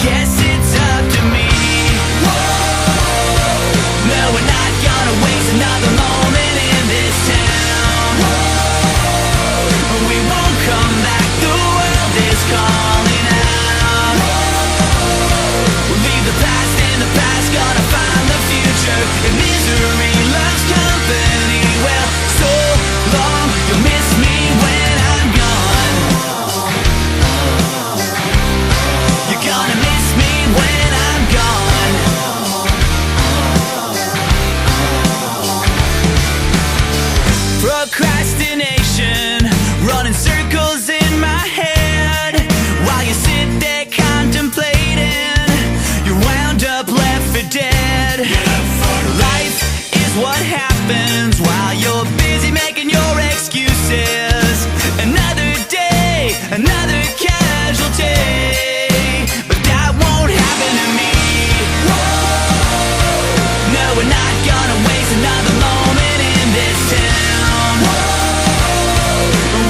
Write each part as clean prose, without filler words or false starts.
guess it's up to me. No, we're not gonna waste another moment in this town. We won't come back, the world is calling out. We'll leave the past in the past, gonna find the future. If misery loves company, well, so long, you'll miss me when I'm gone. You're gonna miss me when I'm gone. Procrastination, running circles in my head while you sit there contemplating. You're wound up, left for dead. Life is what happens while you're busy making your excuses. Another day, another casualty, but that won't happen to me. No, we're not gonna waste another moment in this town.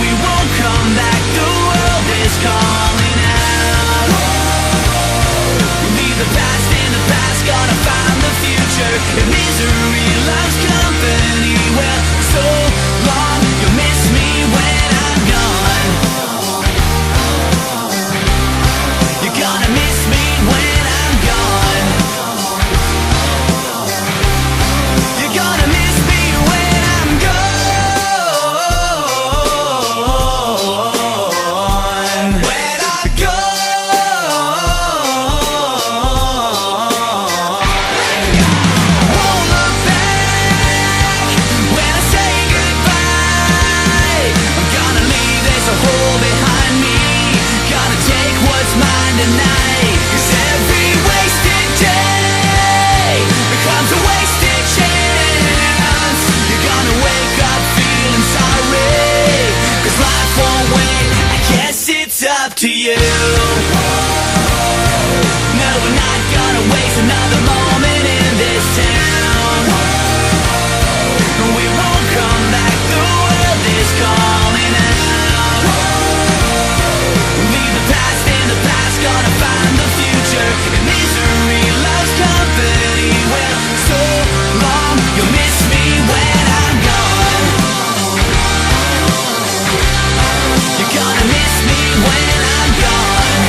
We won't come back, the world is calling out. Leave the past in the past, gonna find the future. If misery loves company, well, so long, you'll miss me when I'm gone. You're gonna miss me when I'm gone. You're gonna miss me when I'm gone. When I'm gone. Won't look back when I say goodbye. I'm gonna leave this a hole behind me. Gonna take what's mine tonight. 'Cause every wasted day becomes a wasted chance. You're gonna wake up feeling sorry, 'cause life won't wait, I guess it's up to you. No, we're not gonna waste another moment in this town. We won't come back, the world is calling out. Leave the past in the past, gonna find the future. If misery loves company, well, so long, you'll miss me when I'm gone. You're gonna miss me when I'm gone.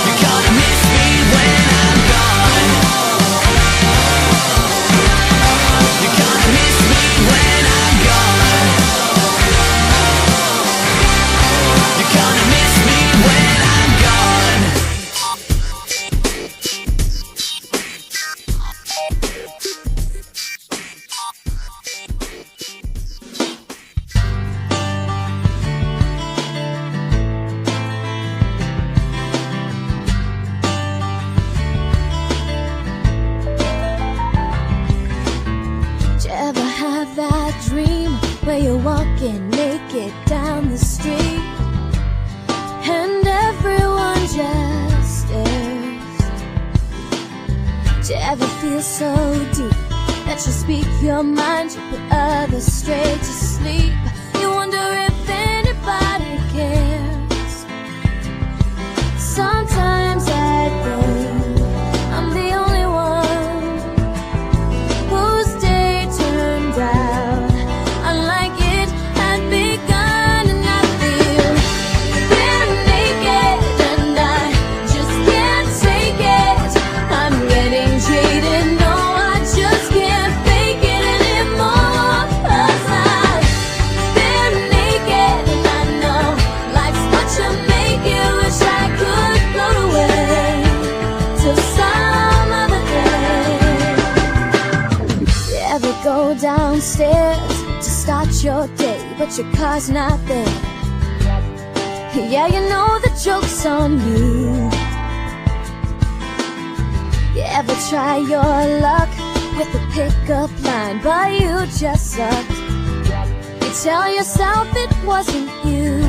You're gonna miss me when I'm gone. You're gonna miss me when I'm gone. You're gonna miss me when I'm gone. Did you ever have that dream where you're walking naked down the street and everyone just stares? Did you ever feel so deep that you speak your mind, you put others straight to sleep? You wonder if anybody cares. Sometimes I think I'm the only one whose day turned out unlike it had begun. And I feel very naked and I just can't take it. I'm getting jaded, no, I just can't fake it anymore. 'Cause I'm very naked and I know life's what you make it. Wish I could float away till some other day. You ever go downstairs to start your day, but your car's not there? Yeah, you know the joke's on you. You ever try your luck with a pickup line, but you just sucked? You tell yourself it wasn't you.